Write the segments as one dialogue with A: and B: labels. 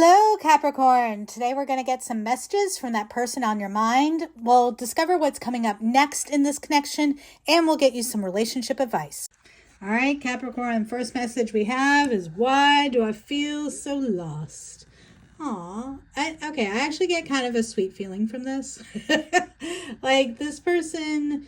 A: Hello, Capricorn. Today we're going to get some messages from that person on your mind. We'll discover what's coming up next in this connection, and we'll get you some relationship advice. All right, Capricorn, first message we have is, why do I feel so lost? Aw, I actually get kind of a sweet feeling from this. Like, this person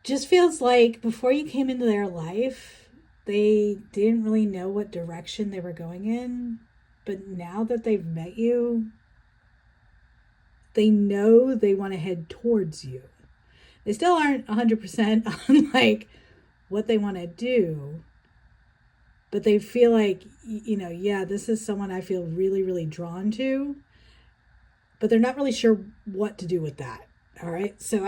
A: just feels like before you came into their life, they didn't really know what direction they were going in. But now that they've met you, they know they want to head towards you. They still aren't 100% on like what they want to do. But they feel like, yeah, this is someone I feel really, really drawn to. But they're not really sure what to do with that. All right. So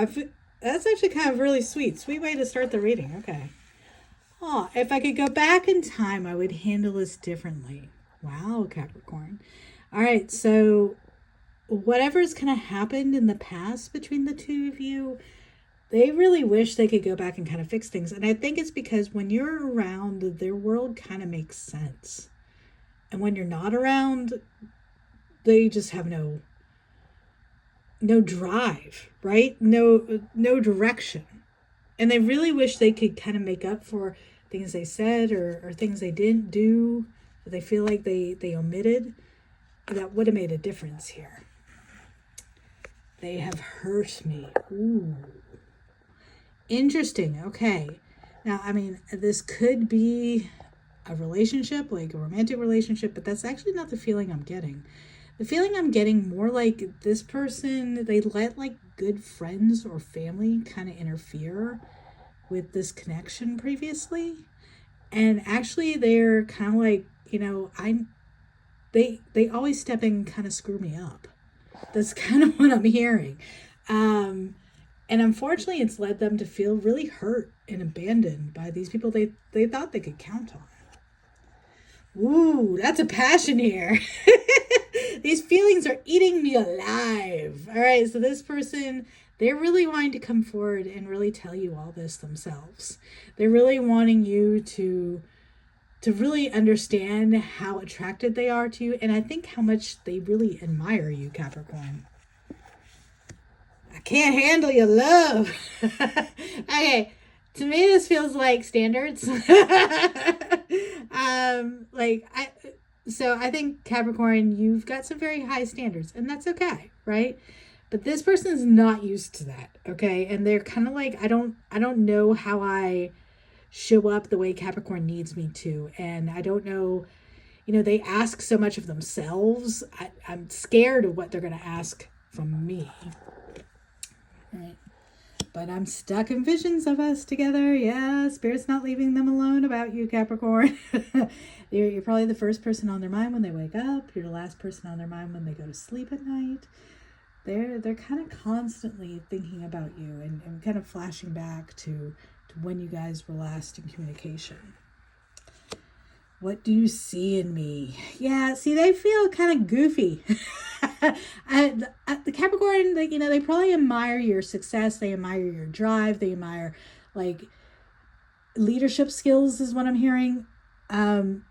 A: that's actually kind of really sweet. Sweet way to start the reading. Okay. Oh, if I could go back in time, I would handle this differently. Wow, Capricorn. All right, so whatever's kind of happened in the past between the two of you, they really wish they could go back and kind of fix things. And I think it's because when you're around, their world kind of makes sense. And when you're not around, they just have no drive, right? No direction. And they really wish they could kind of make up for things they said or things they didn't do. They feel like they omitted. That would have made a difference here. They have hurt me. Ooh. Interesting. Okay. Now, I mean, this could be a relationship, like a romantic relationship, but that's actually not the feeling I'm getting. The feeling I'm getting more like this person, they let like good friends or family kind of interfere with this connection previously. And actually they're kind of like, they always step in and kind of screw me up. That's kind of what I'm hearing. And unfortunately, it's led them to feel really hurt and abandoned by these people they thought they could count on. Ooh, that's a passion here. These feelings are eating me alive. All right, so this person, they're really wanting to come forward and really tell you all this themselves. They're really wanting you to really understand how attracted they are to you, and I think how much they really admire you, Capricorn. I can't handle your love. Okay, to me this feels like standards. So I think, Capricorn, you've got some very high standards, and that's okay, right? But this person is not used to that, okay? And they're kind of like, I don't know how I show up the way Capricorn needs me to. And I don't know, they ask so much of themselves. I'm scared of what they're going to ask from me. Right. But I'm stuck in visions of us together. Yeah, Spirit's not leaving them alone about you, Capricorn. You're probably the first person on their mind when they wake up. You're the last person on their mind when they go to sleep at night. They're kind of constantly thinking about you and kind of flashing back to when you guys were last in communication. What do you see in me? Yeah, see, they feel kind of goofy. The Capricorn, they probably admire your success. They admire your drive. They admire, like, leadership skills is what I'm hearing. And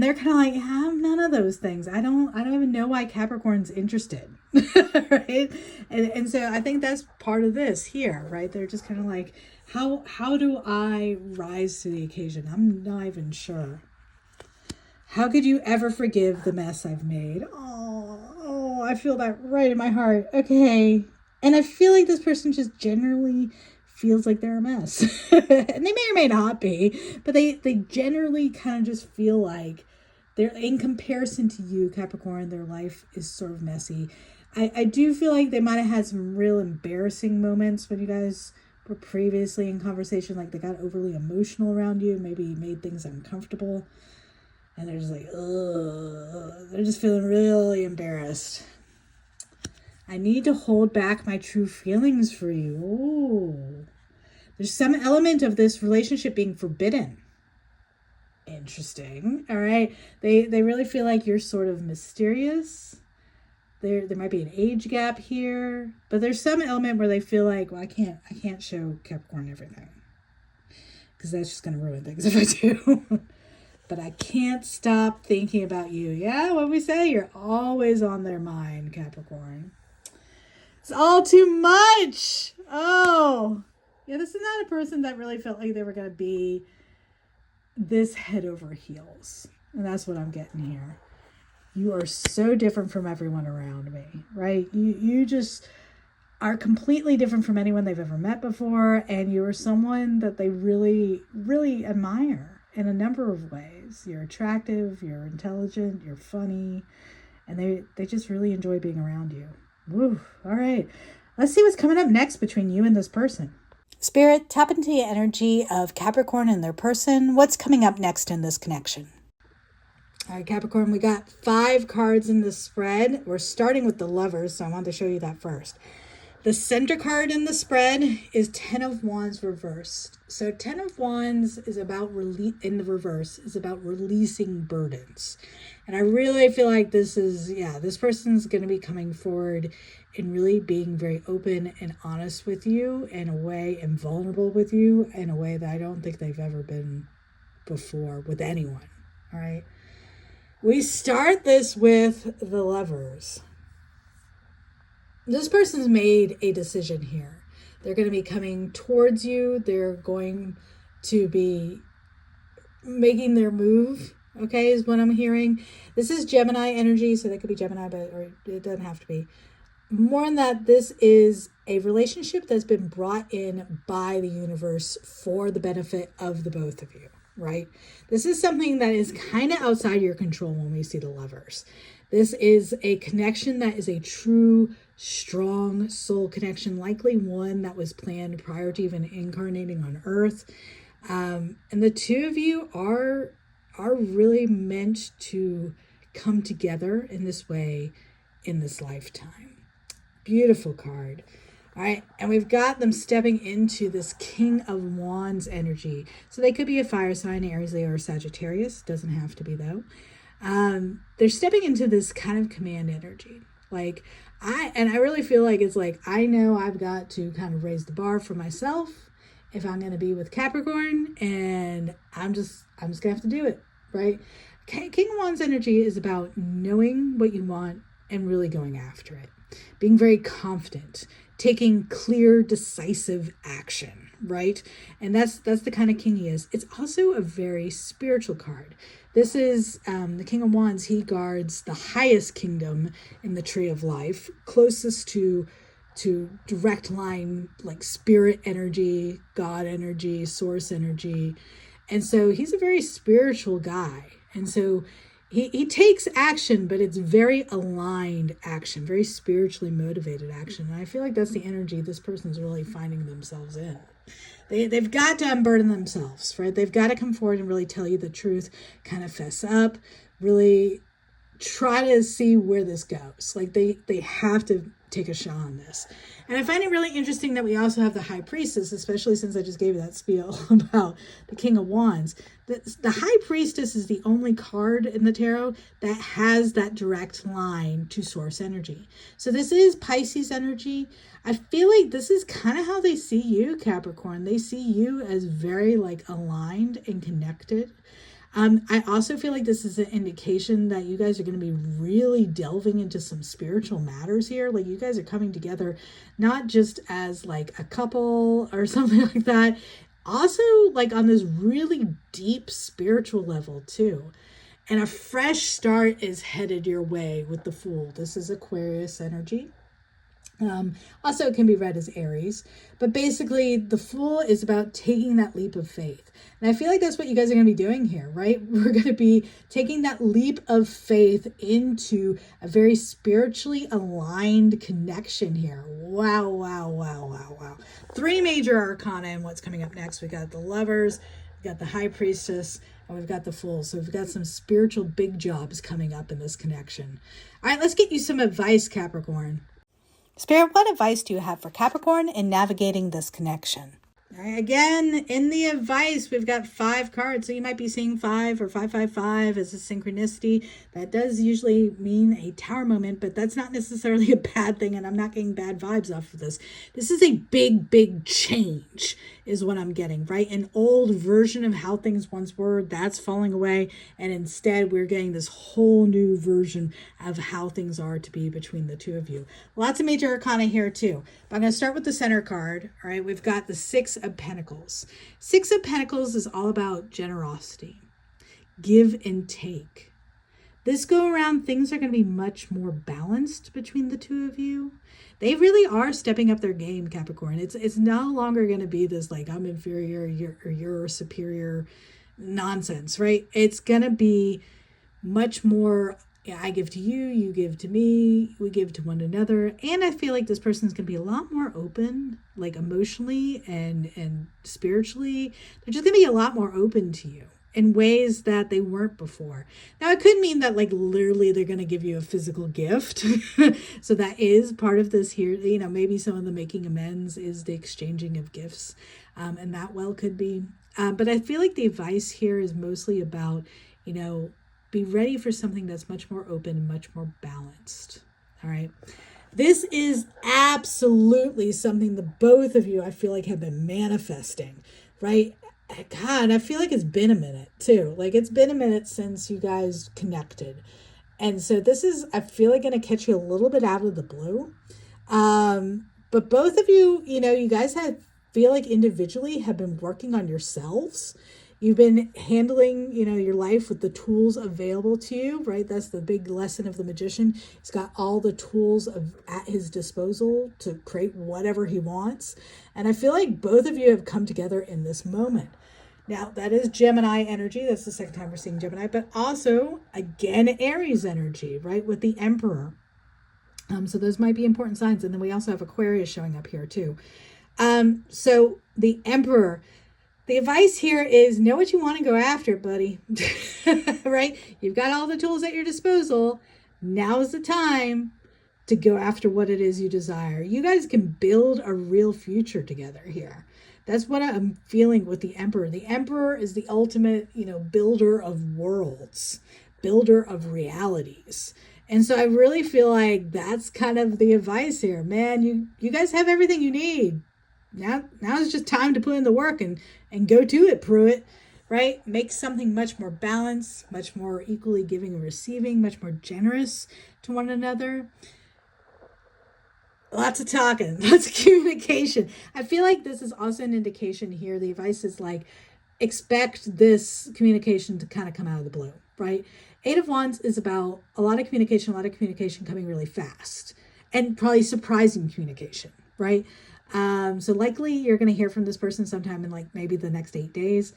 A: they're kind of like, I have none of those things. I don't even know why Capricorn's interested. Right? And so I think that's part of this here, right? They're just kind of like, how do I rise to the occasion? I'm not even sure. How could you ever forgive the mess I've made? Oh, I feel that right in my heart. Okay. And I feel like this person just generally feels like they're a mess. And they may or may not be, but they generally kind of just feel like they're, in comparison to you, Capricorn, their life is sort of messy. I do feel like they might have had some real embarrassing moments when you guys were previously in conversation, like they got overly emotional around you, maybe made things uncomfortable. And they're just like, ugh. They're just feeling really embarrassed. I need to hold back my true feelings for you. Oh, there's some element of this relationship being forbidden. Interesting. All right. They really feel like you're sort of mysterious. There might be an age gap here, but there's some element where they feel like, well, I can't show Capricorn everything, because that's just going to ruin things if I do. but I can't stop thinking about you. Yeah, what we say, you're always on their mind, Capricorn. It's all too much. Oh, yeah, this is not a person that really felt like they were going to be this head over heels. And that's what I'm getting here. You are so different from everyone around me, right? You just are completely different from anyone they've ever met before. And you are someone that they really, really admire in a number of ways. You're attractive, you're intelligent, you're funny, and they just really enjoy being around you. Woo. All right. Let's see what's coming up next between you and this person. Spirit, tap into the energy of Capricorn and their person. What's coming up next in this connection? All right, Capricorn, we got 5 cards in the spread. We're starting with the Lovers, so I wanted to show you that first. The center card in the spread is 10 of Wands reversed. So 10 of Wands is about in the reverse is about releasing burdens. And I really feel like this person's going to be coming forward and really being very open and honest with you in a way, and vulnerable with you in a way that I don't think they've ever been before with anyone. All right. We start this with the Lovers. This person's made a decision here. They're going to be coming towards you. They're going to be making their move, okay, is what I'm hearing. This is Gemini energy, so that could be Gemini, or it doesn't have to be. More than that, this is a relationship that's been brought in by the universe for the benefit of the both of you, right? This is something that is kind of outside your control when we see the Lovers. This is a connection that is a true, strong soul connection, likely one that was planned prior to even incarnating on Earth. And the two of you are really meant to come together in this way in this lifetime. Beautiful card. All right, and we've got them stepping into this King of Wands energy. So they could be a fire sign, Aries, Leo, or Sagittarius. Doesn't have to be, though. They're stepping into this kind of command energy. Like, I really feel like it's like, I know I've got to kind of raise the bar for myself if I'm going to be with Capricorn, and I'm just going to have to do it, right? King of Wands energy is about knowing what you want and really going after it. Being very confident, taking clear, decisive action, right? And that's the kind of king he is. It's also a very spiritual card. This is the King of Wands. He guards the highest kingdom in the tree of life, closest to direct line, like spirit energy, God energy, source energy. And so he's a very spiritual guy. And so he takes action, but it's very aligned action, very spiritually motivated action. And I feel like that's the energy this person's really finding themselves in. They've got to unburden themselves, right? They've got to come forward and really tell you the truth, kind of fess up, really try to see where this goes. Like they have to take a shot on this. And I find it really interesting that we also have the High Priestess, especially since I just gave you that spiel about the King of Wands. The High Priestess is the only card in the tarot that has that direct line to source energy. So this is Pisces energy. I feel like this is kind of how they see you, Capricorn. They see you as very like aligned and connected. I also feel like this is an indication that you guys are going to be really delving into some spiritual matters here. Like you guys are coming together, not just as like a couple or something like that. Also like on this really deep spiritual level too. And a fresh start is headed your way with the Fool. This is Aquarius energy. Also, it can be read as Aries, but basically the Fool is about taking that leap of faith. And I feel like that's what you guys are going to be doing here, right? We're going to be taking that leap of faith into a very spiritually aligned connection here. Wow, wow, wow, wow, wow. 3 major arcana and what's coming up next. We got the Lovers, we got the High Priestess, and we've got the Fool. So we've got some spiritual big jobs coming up in this connection. All right, let's get you some advice, Capricorn. Spirit, what advice do you have for Capricorn in navigating this connection? All right, again, in the advice, we've got 5 cards. So you might be seeing 5 or 555 as a synchronicity. That does usually mean a tower moment, but that's not necessarily a bad thing. And I'm not getting bad vibes off of this. This is a big, big change is what I'm getting, right? An old version of how things once were, that's falling away. And instead, we're getting this whole new version of how things are to be between the two of you. Lots of major arcana here too. But I'm going to start with the center card. All right, we've got the 6 of Pentacles. 6 of Pentacles is all about generosity, give and take. This go around, things are going to be much more balanced between the two of you. They really are stepping up their game, Capricorn. It's no longer going to be this like I'm inferior, you're superior nonsense, right? It's going to be much more, yeah, I give to you, you give to me, we give to one another. And I feel like this person's going to be a lot more open, like emotionally and spiritually. They're just going to be a lot more open to you in ways that they weren't before. Now, it could mean that like literally they're going to give you a physical gift. So that is part of this here. You know, maybe some of the making amends is the exchanging of gifts. And that well could be. But I feel like the advice here is mostly about, you know, be ready for something that's much more open, much more balanced. All right. This is absolutely something that both of you, I feel like, have been manifesting, right? God, I feel like it's been a minute too. Like it's been a minute since you guys connected. And so this is, I feel like, going to catch you a little bit out of the blue. But both of you, you know, you guys feel like individually have been working on yourselves. You've been handling, you know, your life with the tools available to you, right? That's the big lesson of the magician. He's got all the tools at his disposal to create whatever he wants. And I feel like both of you have come together in this moment. Now, that is Gemini energy. That's the second time we're seeing Gemini, but also, again, Aries energy, right? With the Emperor. So those might be important signs. And then we also have Aquarius showing up here too. So the Emperor, the advice here is know what you want and go after it, buddy. Right? You've got all the tools at your disposal. Now is the time to go after what it is you desire. You guys can build a real future together here. That's what I'm feeling with the Emperor. The Emperor is the ultimate, you know, builder of worlds, builder of realities. And so I really feel like that's kind of the advice here. Man, you guys have everything you need. Now it's just time to put in the work and go to it, Pruitt, right? Make something much more balanced, much more equally giving and receiving, much more generous to one another. Lots of talking, lots of communication. I feel like this is also an indication here. The advice is like, expect this communication to kind of come out of the blue, right? 8 of Wands is about a lot of communication coming really fast and probably surprising communication, right? So likely you're going to hear from this person sometime in like maybe the next 8 days.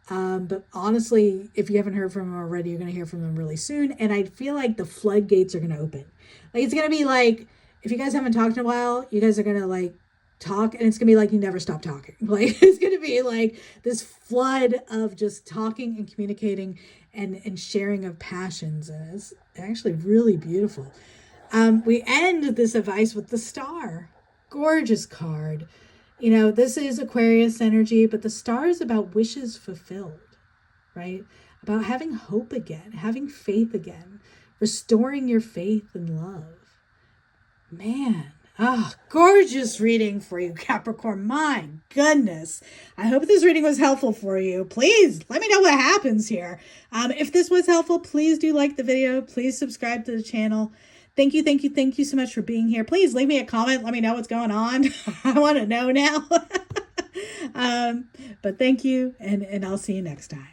A: But honestly, if you haven't heard from them already, you're going to hear from them really soon. And I feel like the floodgates are going to open. Like it's going to be like, if you guys haven't talked in a while, you guys are going to like talk and it's going to be like you never stop talking. Like it's going to be like this flood of just talking and communicating and sharing of passions. And it's actually really beautiful. We end this advice with the Star. Gorgeous card. You know, this is Aquarius energy, but the Star is about wishes fulfilled, right? About having hope again, having faith again, restoring your faith and love. Man, gorgeous reading for you, Capricorn. My goodness. I hope this reading was helpful for you. Please let me know what happens here. If this was helpful, please do like the video. Please subscribe to the channel. Thank you so much for being here. Please leave me a comment. Let me know what's going on. I want to know now. But thank you, and I'll see you next time.